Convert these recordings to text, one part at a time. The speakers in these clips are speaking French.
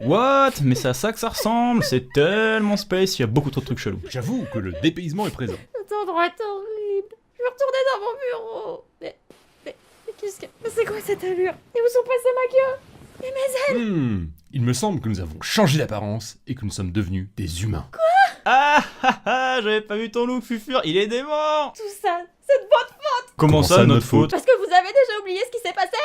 What? Mais c'est à ça que ça ressemble, c'est tellement space, il y a beaucoup trop de trucs chelous. J'avoue que le dépaysement est présent. Cet endroit est horrible. Je veux retourner dans mon bureau. Mais qu'est-ce que... Mais c'est quoi cette allure? Et où sont passés ma queue? Et mes ailes? Il me semble que nous avons changé d'apparence et que nous sommes devenus des humains. Ah ah ah, j'avais pas vu ton look, Fufur, il est dément! Tout ça, c'est de votre faute. Comment ça, notre faute? Parce que vous avez déjà oublié ce qui s'est passé?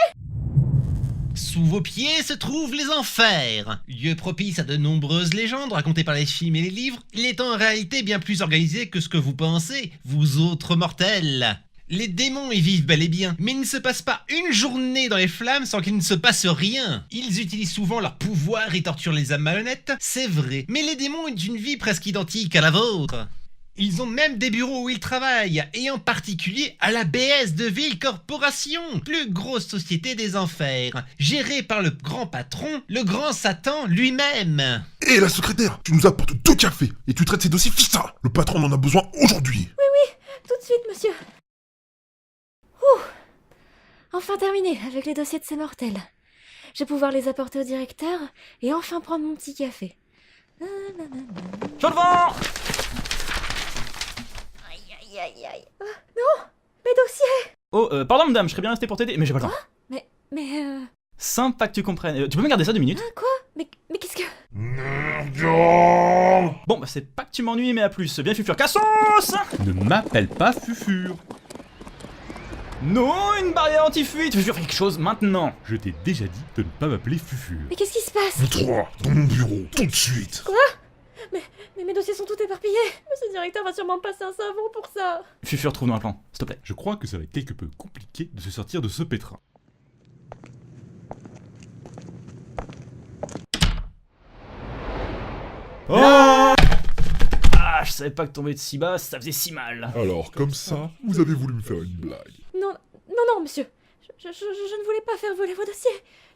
Sous vos pieds se trouvent les enfers. Lieu propice à de nombreuses légendes racontées par les films et les livres, il est en réalité bien plus organisé que ce que vous pensez, vous autres mortels. Les démons y vivent bel et bien, mais il ne se passe pas une journée dans les flammes sans qu'il ne se passe rien. Ils utilisent souvent leur pouvoir et torturent les âmes malhonnêtes, c'est vrai, mais les démons ont une vie presque identique à la vôtre. Ils ont même des bureaux où ils travaillent, et en particulier à la BS de Ville Corporation, plus grosse société des enfers, gérée par le grand patron, le grand Satan lui-même. Hé, la secrétaire, tu nous apportes 2 cafés et tu traites ces dossiers fixa. Le patron en a besoin aujourd'hui. Tout de suite, monsieur. Ouh. Enfin terminé avec les dossiers de ces mortels. Je vais pouvoir les apporter au directeur et enfin prendre mon petit café. Chaud devant! Aïe, aïe, aïe. Ah, non, mes dossiers. Oh, pardon madame, je serais bien resté pour t'aider, mais j'ai pas le temps. Mais Sympa que tu comprennes. Tu peux me garder ça 2 minutes? quoi? Mais qu'est-ce que... Bon, bah c'est pas que tu m'ennuies, mais à plus. Viens Fufur, cassos! Ne m'appelle pas Fufur. Non, une barrière anti-fuite! Fufur, fais quelque chose maintenant! Je t'ai déjà dit de ne pas m'appeler Fufur. Mais qu'est-ce qui se passe? Vous 3, dans mon bureau, tout de suite. Mais mes dossiers sont tous éparpillés. Monsieur le directeur va sûrement me passer un savon pour ça. Fufur, trouve-nous un plan, s'il te plaît. Je crois que ça va être quelque peu compliqué de se sortir de ce pétrin. Oh! Ah, je savais pas que tomber de si bas, ça faisait si mal. Alors, comme ça, vous avez voulu me faire une blague. Non, monsieur. Je ne voulais pas faire voler vos dossiers.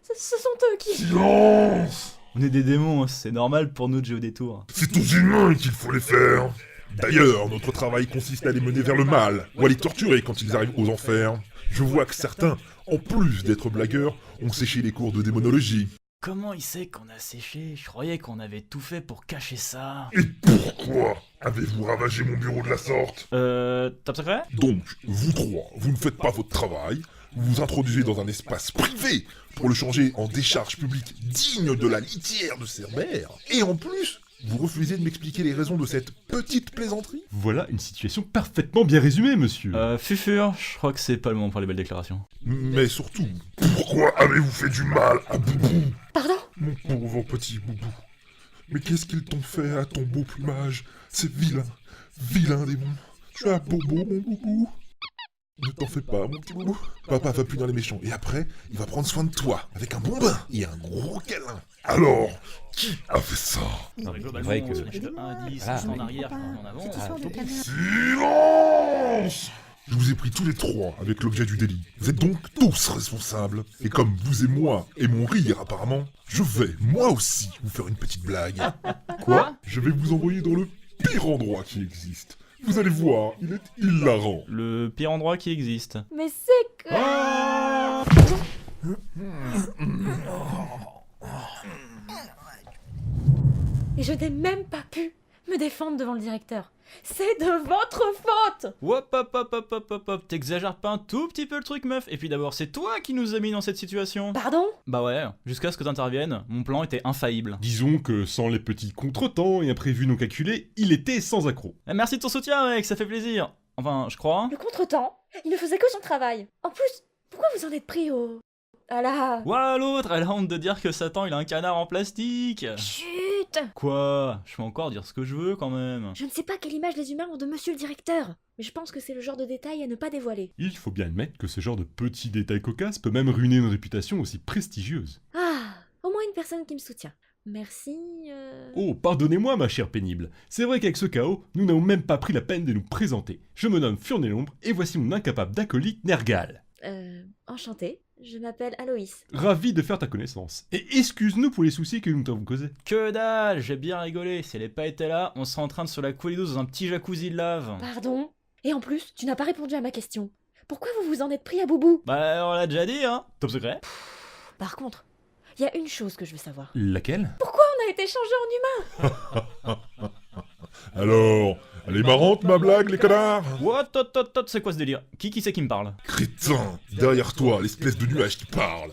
Ce sont eux qui... Silence! On est des démons, c'est normal pour nous de jouer au détour. C'est aux humains qu'il faut les faire. D'ailleurs, notre travail consiste à les mener vers le mal, ou à les torturer quand ils arrivent aux enfers. Je vois que certains, en plus d'être blagueurs, ont séché les cours de démonologie. Comment il sait qu'on a séché? Je croyais qu'on avait tout fait pour cacher ça. Et pourquoi avez-vous ravagé mon bureau de la sorte? Top secret? Donc, vous 3, vous ne faites pas votre travail, vous vous introduisez dans un espace privé pour le changer en décharge publique digne de la litière de Cerbère, et en plus, vous refusez de m'expliquer les raisons de cette petite plaisanterie? Voilà une situation parfaitement bien résumée, monsieur. Fufur, je crois que c'est pas le moment pour les belles déclarations. Mais surtout, pourquoi avez-vous fait du mal à Boubou? Pardon? Mon pauvre petit Boubou. Mais qu'est-ce qu'ils t'ont fait à ton beau plumage? C'est vilain, vilain démon. Tu as beau mon Boubou. Ne t'en fais pas, mon petit Boubou. Papa va punir les méchants, et après, il va prendre soin de toi, avec un bon bain et un gros câlin. Alors, qui a fait ça? vrai que- si on affiche de 1 à 10, Ah, en oui. arrière, en avant... Silence! Je vous ai pris tous les 3 avec l'objet du délit. Vous êtes donc tous responsables. Et comme vous et moi aimons rire apparemment, je vais, moi aussi, vous faire une petite blague. Quoi? Je vais vous envoyer dans le pire endroit qui existe. Vous allez voir, il est hilarant. Le pire endroit qui existe. Mais c'est que... Ah! Et je n'ai même pas pu me défendre devant le directeur. C'est de votre faute! Hop hop hop hop hop hop hop, t'exagères pas un tout petit peu le truc meuf. Et puis d'abord, c'est toi qui nous as mis dans cette situation. Pardon? Bah ouais, jusqu'à ce que t'interviennes, mon plan était infaillible. Disons que sans les petits contretemps et imprévus non calculés, il était sans accroc. Merci de ton soutien mec, ça fait plaisir. Enfin, je crois. Le contretemps, il ne faisait que son travail. En plus, pourquoi vous en êtes pris au... Ah là... Ouah, l'autre, elle a honte de dire que Satan il a un canard en plastique. Chut! Quoi? Je peux encore dire ce que je veux quand même. Je ne sais pas quelle image les humains ont de monsieur le directeur, mais je pense que c'est le genre de détail à ne pas dévoiler. Il faut bien admettre que ce genre de petits détails cocasses peut même ruiner une réputation aussi prestigieuse. Ah, au moins une personne qui me soutient. Merci, Oh, pardonnez-moi ma chère pénible. C'est vrai qu'avec ce chaos, nous n'avons même pas pris la peine de nous présenter. Je me nomme Furnelombre et voici mon incapable d'acolyte Nergal. Enchanté, je m'appelle Aloïs. Ravi de faire ta connaissance. Et excuse-nous pour les soucis que nous t'avons causés. Que dalle, j'ai bien rigolé. Si elle avait pas été là, on serait en train de se la couler douce dans un petit jacuzzi de lave. Pardon? Et en plus, tu n'as pas répondu à ma question. Pourquoi vous vous en êtes pris à Boubou? Bah, on l'a déjà dit, hein. Top secret. Par contre, il y a une chose que je veux savoir. Laquelle? Pourquoi a été changé en humain. Alors, elle est marrante ma blague, les connards? What, c'est quoi ce délire? Qui c'est qui me parle? Crétin, derrière toi, l'espèce de nuage qui parle.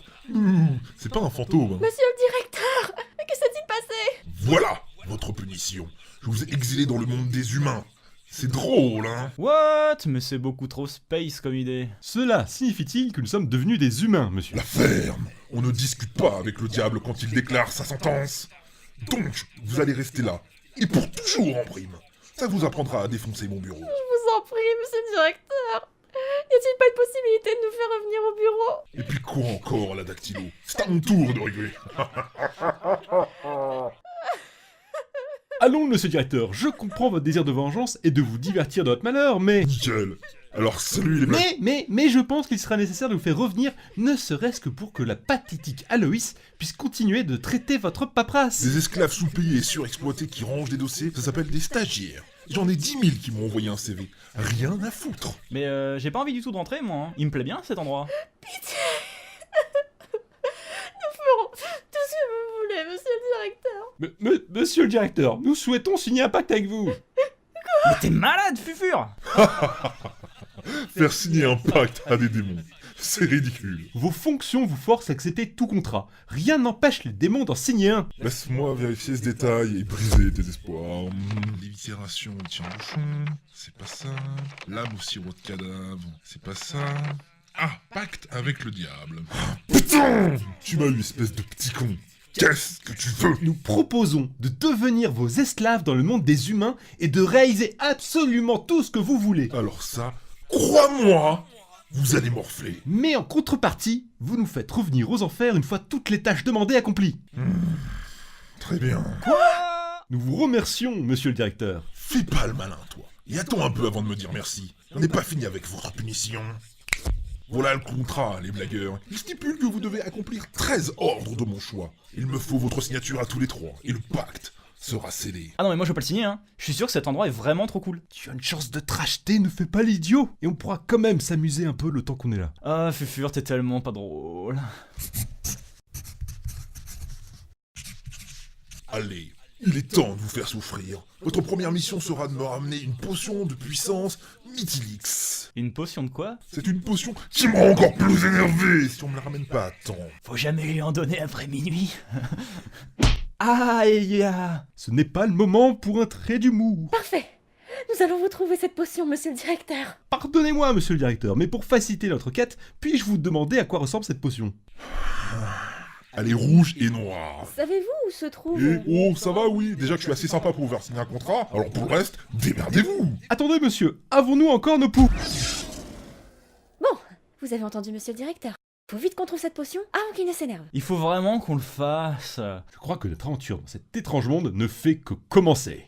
C'est pas un fantôme. Hein. Monsieur le directeur, mais que s'est-il passé? Voilà votre punition. Je vous ai exilé dans le monde des humains. C'est drôle, hein? What? Mais c'est beaucoup trop space comme idée. Cela signifie-t-il que nous sommes devenus des humains, monsieur? La ferme. On ne discute pas avec le diable quand il déclare sa sentence. Donc, vous allez rester là. Et pour toujours en prime. Ça vous apprendra à défoncer mon bureau. Je vous en prie, monsieur le directeur. Y a-t-il pas une possibilité de nous faire revenir au bureau? Et puis quoi encore, la dactylo? C'est à mon tour de rigoler. Allons, monsieur le directeur, je comprends votre désir de vengeance et de vous divertir de votre malheur, mais... Nickel. Alors salut les blagues. Mais je pense qu'il sera nécessaire de vous faire revenir, ne serait-ce que pour que la pathétique Aloïs puisse continuer de traiter votre paperasse. Des esclaves sous-payés et surexploités qui rangent des dossiers, ça s'appelle des stagiaires. J'en ai 10 000 qui m'ont envoyé un CV. Rien à foutre. Mais j'ai pas envie du tout de rentrer, moi. Hein. Il me plaît bien cet endroit. Nous ferons tout ce que vous voulez, monsieur le directeur. Monsieur le directeur, nous souhaitons signer un pacte avec vous. Mais t'es malade, Fufure! Faire signer un pacte à des démons. C'est ridicule. Vos fonctions vous forcent à accepter tout contrat. Rien n'empêche les démons d'en signer un. Laisse-moi vérifier ce détail et briser tes espoirs. L'éviscération tient-bouchon, c'est pas ça. Lame au sirop de cadavre, c'est pas ça. Ah, pacte avec le diable. Putain! Tu m'as eu, espèce de petit con. Qu'est-ce que tu veux? Nous proposons de devenir vos esclaves dans le monde des humains et de réaliser absolument tout ce que vous voulez. Alors ça, crois-moi, vous allez morfler. Mais en contrepartie, vous nous faites revenir aux enfers une fois toutes les tâches demandées accomplies. Très bien. Nous vous remercions, monsieur le directeur. Fais pas le malin, toi. Et attends un peu avant de me dire merci. On n'est pas fini avec votre punition. Voilà le contrat, les blagueurs. Il stipule que vous devez accomplir 13 ordres de mon choix. Il me faut votre signature à tous les 3. Et le pacte sera scellé. Ah non, mais moi je veux pas le signer, hein. Je suis sûr que cet endroit est vraiment trop cool. Tu as une chance de te racheter, ne fais pas l'idiot. Et on pourra quand même s'amuser un peu le temps qu'on est là. Ah, Fufure, t'es tellement pas drôle. Allez, il est temps de vous faire souffrir. Votre première mission sera de me ramener une potion de puissance Mythilix. Une potion de quoi? C'est une potion qui me rend encore plus énervé si on me la ramène pas à temps. Faut jamais lui en donner après minuit. Aïe! Ce n'est pas le moment pour un trait d'humour. Parfait. Nous allons vous trouver cette potion, monsieur le directeur. Pardonnez-moi, monsieur le directeur, mais pour faciliter notre quête, puis-je vous demander à quoi ressemble cette potion? Elle est rouge et noire. Savez-vous où se trouve... Et oh, ça va, oui. Déjà que je suis assez sympa pour vous faire signer un contrat, alors pour le reste, démerdez-vous. Attendez, monsieur, avons-nous encore nos poux? Bon, vous avez entendu monsieur le directeur. Faut vite qu'on trouve cette potion avant qu'il ne s'énerve. Il faut vraiment qu'on le fasse. Je crois que notre aventure dans cet étrange monde ne fait que commencer.